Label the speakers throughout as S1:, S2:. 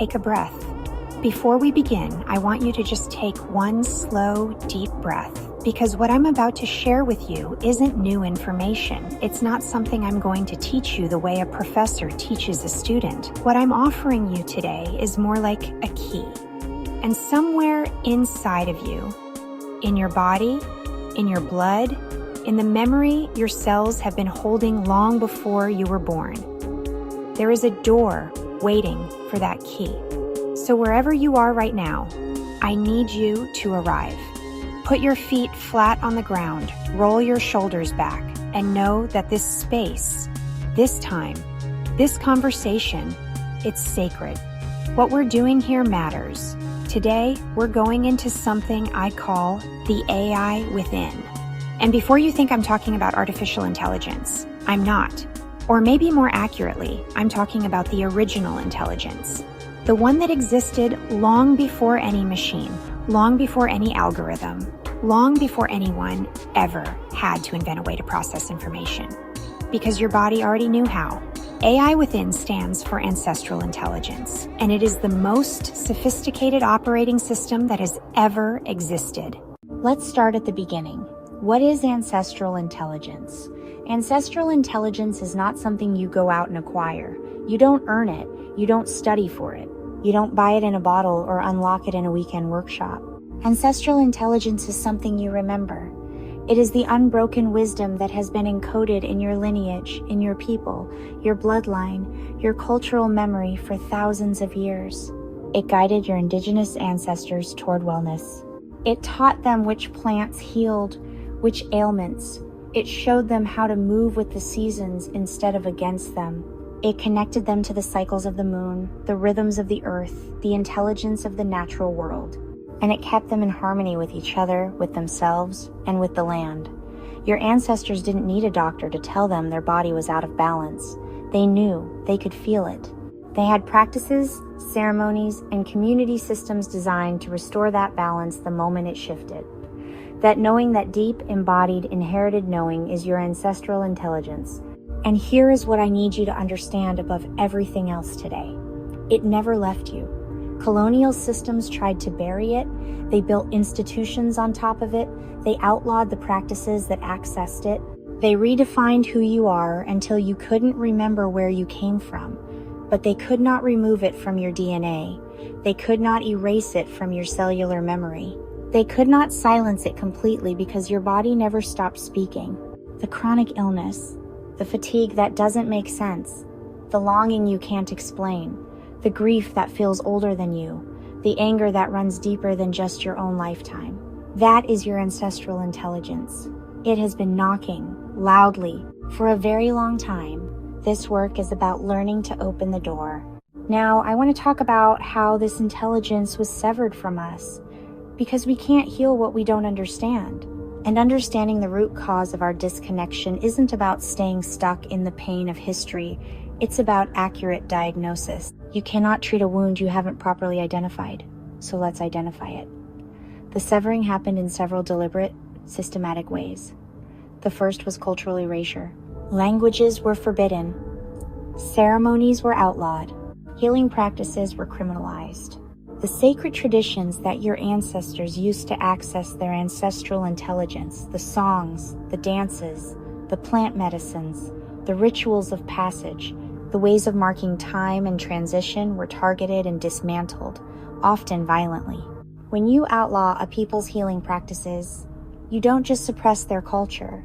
S1: take a breath. Before we begin, I want you to just take one slow, deep breath, because what I'm about to share with you isn't new information. It's not something I'm going to teach you the way a professor teaches a student. What I'm offering you today is more like a key. And somewhere inside of you, in your body, in your blood, in the memory your cells have been holding long before you were born, there is a door waiting for that key. So wherever you are right now, I need you to arrive. Put your feet flat on the ground, roll your shoulders back, and know that this space, this time, this conversation, it's sacred. What we're doing here matters. Today, we're going into something I call the AI within. And before you think I'm talking about artificial intelligence, I'm not. Or maybe more accurately, I'm talking about the original intelligence. The one that existed long before any machine, long before any algorithm, long before anyone ever had to invent a way to process information. Because your body already knew how. AI within stands for Ancestral Intelligence, and it is the most sophisticated operating system that has ever existed.
S2: Let's start at the beginning. What is ancestral intelligence? Ancestral intelligence is not something you go out and acquire. You don't earn it. You don't study for it. You don't buy it in a bottle or unlock it in a weekend workshop. Ancestral intelligence is something you remember. It is the unbroken wisdom that has been encoded in your lineage, in your people, your bloodline, your cultural memory for thousands of years. It guided your indigenous ancestors toward wellness. It taught them which plants healed, which ailments. It showed them how to move with the seasons instead of against them. It connected them to the cycles of the moon, the rhythms of the earth, the intelligence of the natural world. And it kept them in harmony with each other, with themselves, and with the land. Your ancestors didn't need a doctor to tell them their body was out of balance. They knew, they could feel it. They had practices, ceremonies, and community systems designed to restore that balance the moment it shifted. That knowing, that deep, embodied, inherited knowing is your ancestral intelligence. And here is what I need you to understand above everything else today. It never left you. Colonial systems tried to bury it. They built institutions on top of it. They outlawed the practices that accessed it. They redefined who you are until you couldn't remember where you came from. But they could not remove it from your DNA. They could not erase it from your cellular memory. They could not silence it completely because your body never stopped speaking. The chronic illness, the fatigue that doesn't make sense, the longing you can't explain, the grief that feels older than you, the anger that runs deeper than just your own lifetime. That is your ancestral intelligence. It has been knocking, loudly, for a very long time. This work is about learning to open the door. Now, I want to talk about how this intelligence was severed from us, because we can't heal what we don't understand. And understanding the root cause of our disconnection isn't about staying stuck in the pain of history. It's about accurate diagnosis. You cannot treat a wound you haven't properly identified. So let's identify it. The severing happened in several deliberate, systematic ways. The first was cultural erasure. Languages were forbidden. Ceremonies were outlawed. Healing practices were criminalized. The sacred traditions that your ancestors used to access their ancestral intelligence, the songs, the dances, the plant medicines, the rituals of passage, the ways of marking time and transition were targeted and dismantled, often violently. When you outlaw a people's healing practices, you don't just suppress their culture.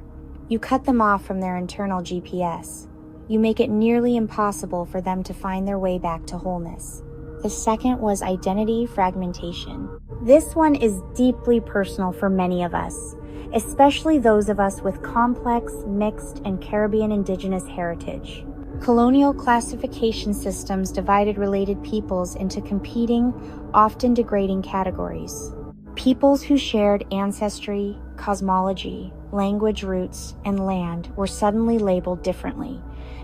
S2: You cut them off from their internal GPS. You make it nearly impossible for them to find their way back to wholeness. The second was identity fragmentation. This one is deeply personal for many of us, especially those of us with complex, mixed, and Caribbean indigenous heritage. Colonial classification systems divided related peoples into competing, often degrading categories. Peoples who shared ancestry, cosmology, language roots, and land were suddenly labeled differently,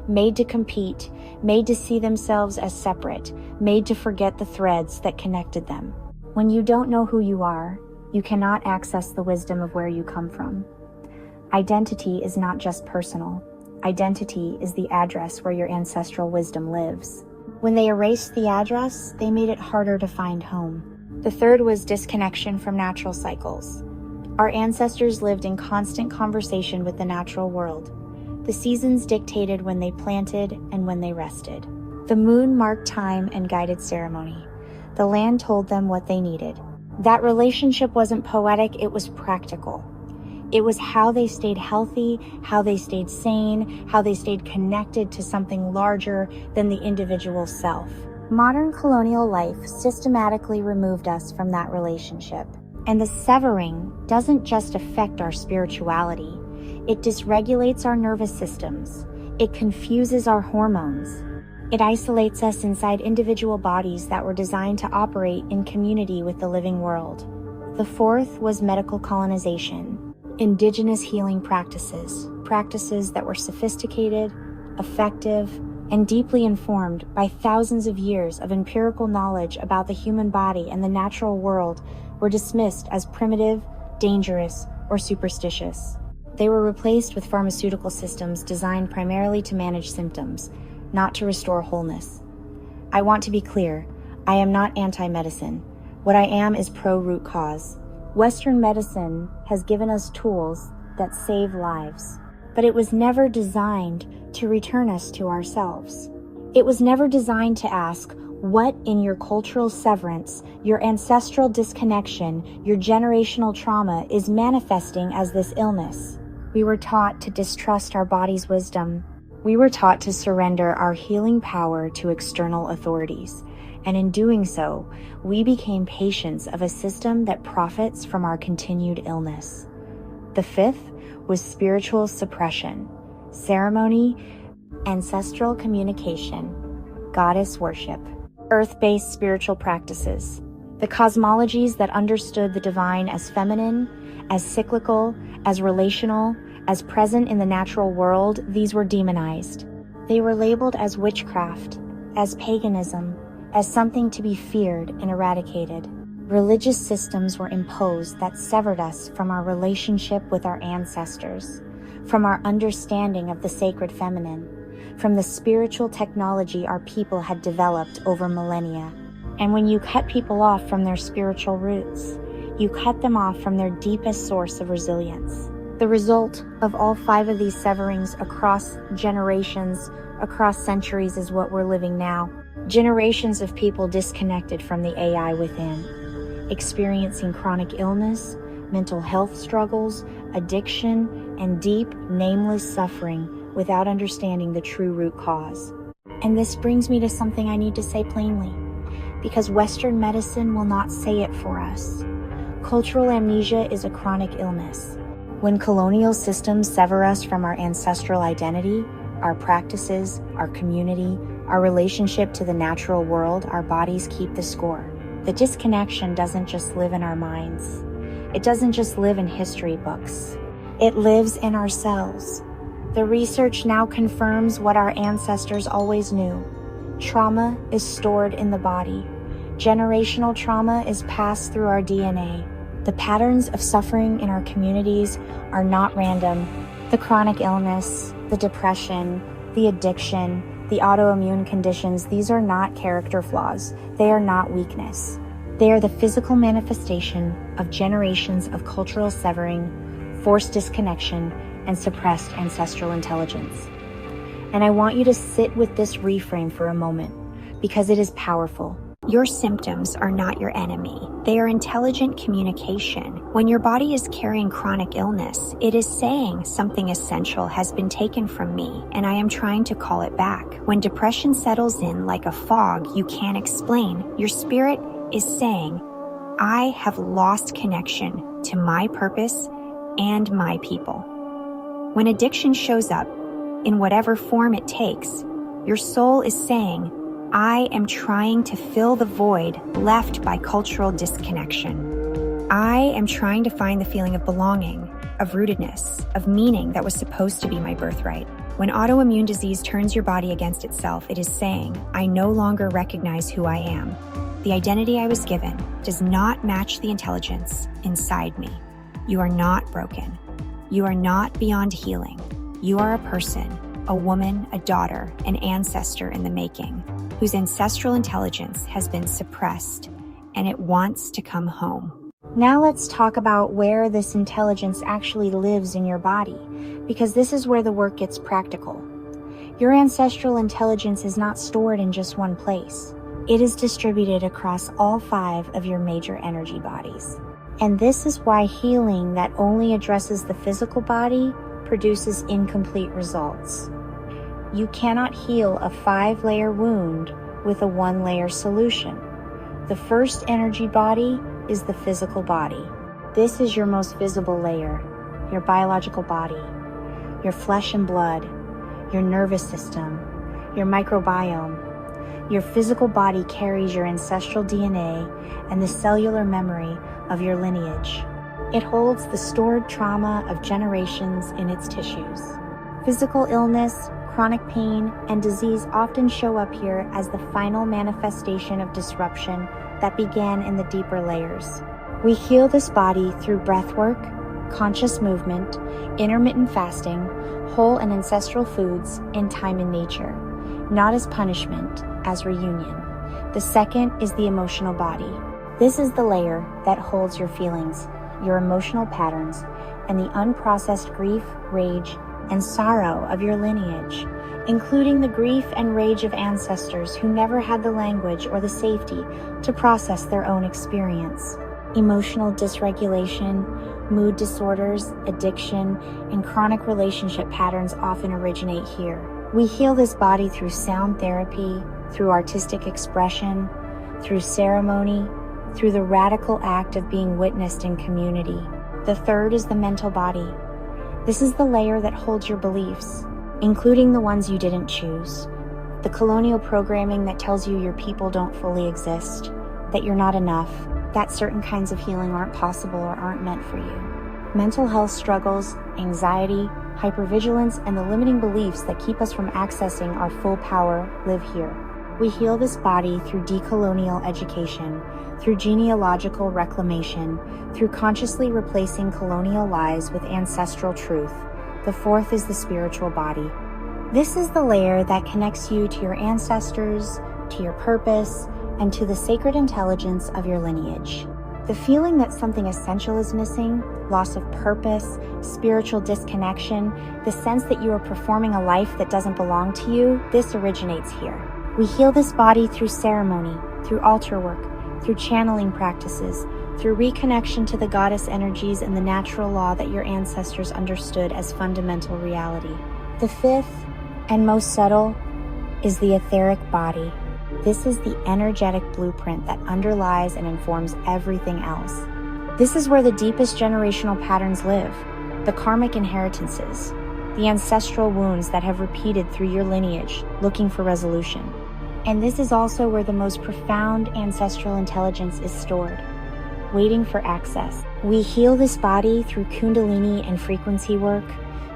S2: made to compete, made to see themselves as separate, made to forget the threads that connected them. When you don't know who you are, you cannot access the wisdom of where you come from. Identity is not just personal. Identity is the address where your ancestral wisdom lives. When they erased the address, they made it harder to find home. The third was disconnection from natural cycles. Our ancestors lived in constant conversation with the natural world. The seasons dictated when they planted and when they rested. The moon marked time and guided ceremony. The land told them what they needed. That relationship wasn't poetic, it was practical. It was how they stayed healthy, how they stayed sane, how they stayed connected to something larger than the individual self. Modern colonial life systematically removed us from that relationship. And the severing doesn't just affect our spirituality. It dysregulates our nervous systems. It confuses our hormones. It isolates us inside individual bodies that were designed to operate in community with the living world. The fourth was medical colonization. Indigenous healing practices that were sophisticated, effective, and deeply informed by thousands of years of empirical knowledge about the human body and the natural world were dismissed as primitive, dangerous, or superstitious. They were replaced with pharmaceutical systems designed primarily to manage symptoms, not to restore wholeness. I want to be clear, I am not anti-medicine. What I am is pro-root cause. Western medicine has given us tools that save lives, but it was never designed to return us to ourselves. It was never designed to ask, what in your cultural severance, your ancestral disconnection, your generational trauma is manifesting as this illness? We were taught to distrust our body's wisdom. We were taught to surrender our healing power to external authorities. And in doing so, we became patients of a system that profits from our continued illness. The fifth was spiritual suppression, ceremony, ancestral communication, goddess worship, earth-based spiritual practices. The cosmologies that understood the divine as feminine, as cyclical, as relational, as present in the natural world, these were demonized. They were labeled as witchcraft, as paganism, as something to be feared and eradicated. Religious systems were imposed that severed us from our relationship with our ancestors, from our understanding of the sacred feminine, from the spiritual technology our people had developed over millennia. And when you cut people off from their spiritual roots, you cut them off from their deepest source of resilience. The result of all 5 of these severings across generations, across centuries is what we're living now. Generations of people disconnected from the AI within, experiencing chronic illness, mental health struggles, addiction, and deep, nameless suffering without understanding the true root cause. And this brings me to something I need to say plainly, because Western medicine will not say it for us. Cultural amnesia is a chronic illness. When colonial systems sever us from our ancestral identity, our practices, our community, our relationship to the natural world, our bodies keep the score. The disconnection doesn't just live in our minds. It doesn't just live in history books. It lives in ourselves. The research now confirms what our ancestors always knew. Trauma is stored in the body. Generational trauma is passed through our DNA. The patterns of suffering in our communities are not random. The chronic illness, the depression, the addiction, the autoimmune conditions, these are not character flaws. They are not weakness. They are the physical manifestation of generations of cultural severing, forced disconnection, and suppressed ancestral intelligence. And I want you to sit with this reframe for a moment, because it is powerful.
S1: Your symptoms are not your enemy. They are intelligent communication. When your body is carrying chronic illness, it is saying something essential has been taken from me, and I am trying to call it back. When depression settles in like a fog you can't explain, your spirit is saying, I have lost connection to my purpose and my people. When addiction shows up, in whatever form it takes, your soul is saying, I am trying to fill the void left by cultural disconnection. I am trying to find the feeling of belonging, of rootedness, of meaning that was supposed to be my birthright. When autoimmune disease turns your body against itself, it is saying, I no longer recognize who I am. The identity I was given does not match the intelligence inside me. You are not broken. You are not beyond healing. You are a person, a woman, a daughter, an ancestor in the making, whose ancestral intelligence has been suppressed and it wants to come home.
S2: Now let's talk about where this intelligence actually lives in your body, because this is where the work gets practical. Your ancestral intelligence is not stored in just one place. It is distributed across all 5 of your major energy bodies. And this is why healing that only addresses the physical body produces incomplete results. You cannot heal a 5-layer wound with a 1-layer solution. The first energy body is the physical body. This is your most visible layer, your biological body, your flesh and blood, your nervous system, your microbiome. Your physical body carries your ancestral DNA and the cellular memory of your lineage. It holds the stored trauma of generations in its tissues. Physical illness, chronic pain, and disease often show up here as the final manifestation of disruption that began in the deeper layers. We heal this body through breath work, conscious movement, intermittent fasting, whole and ancestral foods, and time in nature, not as punishment, as reunion. The second is the emotional body. This is the layer that holds your feelings, your emotional patterns, and the unprocessed grief, rage, and sorrow of your lineage, including the grief and rage of ancestors who never had the language or the safety to process their own experience. Emotional dysregulation, mood disorders, addiction, and chronic relationship patterns often originate here. We heal this body through sound therapy, through artistic expression, through ceremony, through the radical act of being witnessed in community. The third is the mental body. This is the layer that holds your beliefs, including the ones you didn't choose. The colonial programming that tells you your people don't fully exist, that you're not enough, that certain kinds of healing aren't possible or aren't meant for you. Mental health struggles, anxiety, hypervigilance, and the limiting beliefs that keep us from accessing our full power live here. We heal this body through decolonial education, through genealogical reclamation, through consciously replacing colonial lies with ancestral truth. The fourth is the spiritual body. This is the layer that connects you to your ancestors, to your purpose, and to the sacred intelligence of your lineage. The feeling that something essential is missing, loss of purpose, spiritual disconnection, the sense that you are performing a life that doesn't belong to you, this originates here. We heal this body through ceremony, through altar work, through channeling practices, through reconnection to the goddess energies and the natural law that your ancestors understood as fundamental reality. The fifth and most subtle is the etheric body. This is the energetic blueprint that underlies and informs everything else. This is where the deepest generational patterns live, the karmic inheritances, the ancestral wounds that have repeated through your lineage, looking for resolution. And this is also where the most profound ancestral intelligence is stored, waiting for access. We heal this body through kundalini and frequency work,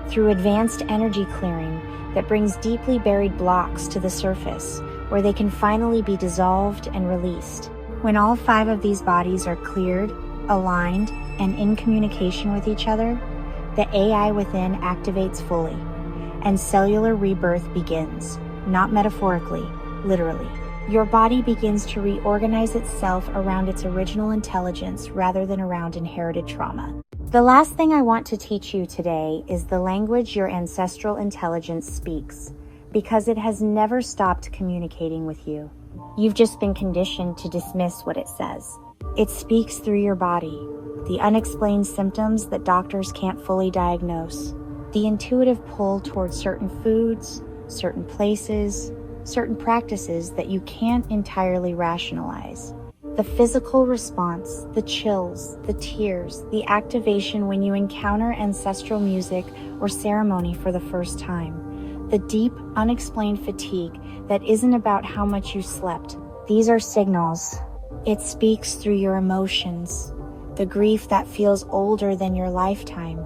S2: through advanced energy clearing that brings deeply buried blocks to the surface, where they can finally be dissolved and released. When all 5 of these bodies are cleared, aligned, and in communication with each other, the AI within activates fully, and cellular rebirth begins, not metaphorically, literally. Your body begins to reorganize itself around its original intelligence rather than around inherited trauma. The last thing I want to teach you today is the language your ancestral intelligence speaks, because it has never stopped communicating with you. You've just been conditioned to dismiss what it says. It speaks through your body, the unexplained symptoms that doctors can't fully diagnose, the intuitive pull towards certain foods, certain places, certain practices that you can't entirely rationalize. The physical response, the chills, the tears, the activation when you encounter ancestral music or ceremony for the first time. The deep, unexplained fatigue that isn't about how much you slept. These are signals. It speaks through your emotions. The grief that feels older than your lifetime.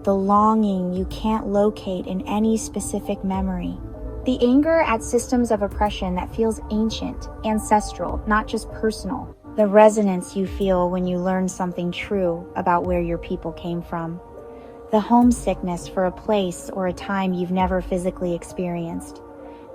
S2: The longing you can't locate in any specific memory. The anger at systems of oppression that feels ancient, ancestral, not just personal. The resonance you feel when you learn something true about where your people came from. The homesickness for a place or a time you've never physically experienced.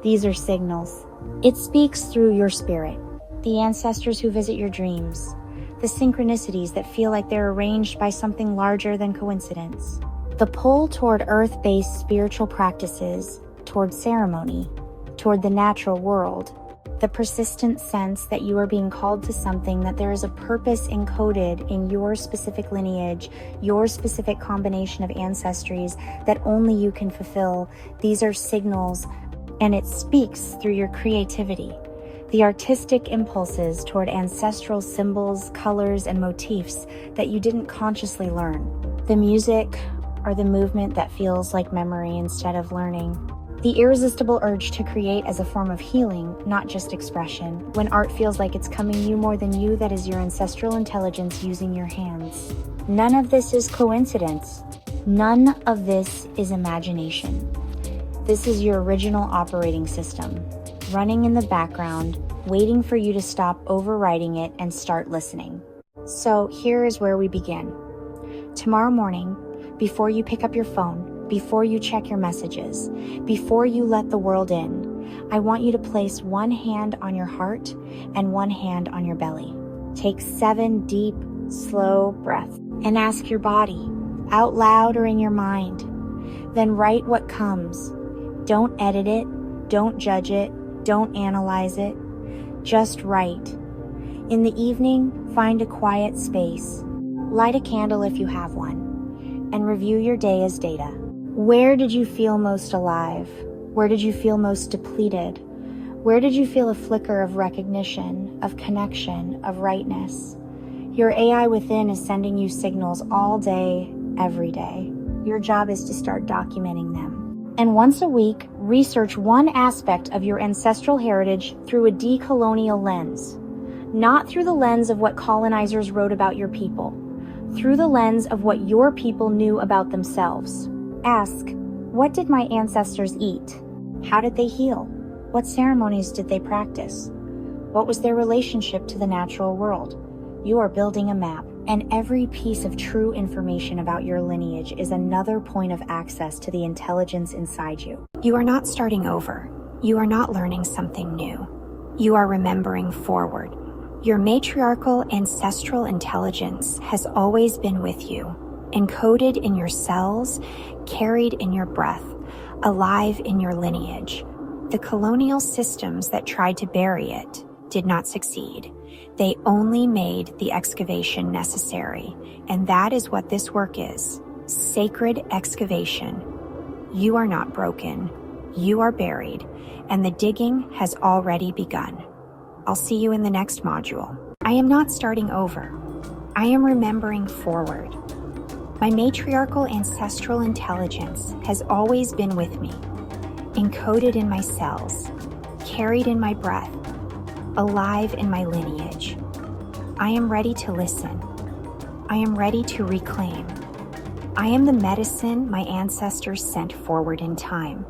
S2: These are signals. It speaks through your spirit, the ancestors who visit your dreams, the synchronicities that feel like they're arranged by something larger than coincidence. The pull toward earth-based spiritual practices, toward ceremony, toward the natural world, the persistent sense that you are being called to something, that there is a purpose encoded in your specific lineage, your specific combination of ancestries that only you can fulfill. These are signals, and it speaks through your creativity. The artistic impulses toward ancestral symbols, colors, and motifs that you didn't consciously learn. The music or the movement that feels like memory instead of learning. The irresistible urge to create as a form of healing, not just expression. When art feels like it's coming you more than you, that is your ancestral intelligence using your hands. None of this is coincidence. None of this is imagination. This is your original operating system, running in the background, waiting for you to stop overriding it and start listening. So here is where we begin. Tomorrow morning, before you pick up your phone, before you check your messages, before you let the world in, I want you to place one hand on your heart and one hand on your belly. Take 7 deep, slow breaths and ask your body, out loud or in your mind. Then write what comes. Don't edit it, don't judge it, don't analyze it. Just write. In the evening, find a quiet space. Light a candle if you have one, and review your day as data. Where did you feel most alive? Where did you feel most depleted? Where did you feel a flicker of recognition, of connection, of rightness? Your AI within is sending you signals all day, every day. Your job is to start documenting them. And once a week, research one aspect of your ancestral heritage through a decolonial lens. Not through the lens of what colonizers wrote about your people, through the lens of what your people knew about themselves. Ask, what did my ancestors eat? How did they heal? What ceremonies did they practice? What was their relationship to the natural world? You are building a map, and every piece of true information about your lineage is another point of access to the intelligence inside you.
S1: You are not starting over. You are not learning something new. You are remembering forward. Your matriarchal ancestral intelligence has always been with you, encoded in your cells, carried in your breath, alive in your lineage. The colonial systems that tried to bury it did not succeed. They only made the excavation necessary, and that is what this work is. Sacred excavation. You are not broken. You are buried, and the digging has already begun. I'll see you in the next module. I am not starting over. I am remembering forward. My matriarchal ancestral intelligence has always been with me, encoded in my cells, carried in my breath, alive in my lineage. I am ready to listen. I am ready to reclaim. I am the medicine my ancestors sent forward in time.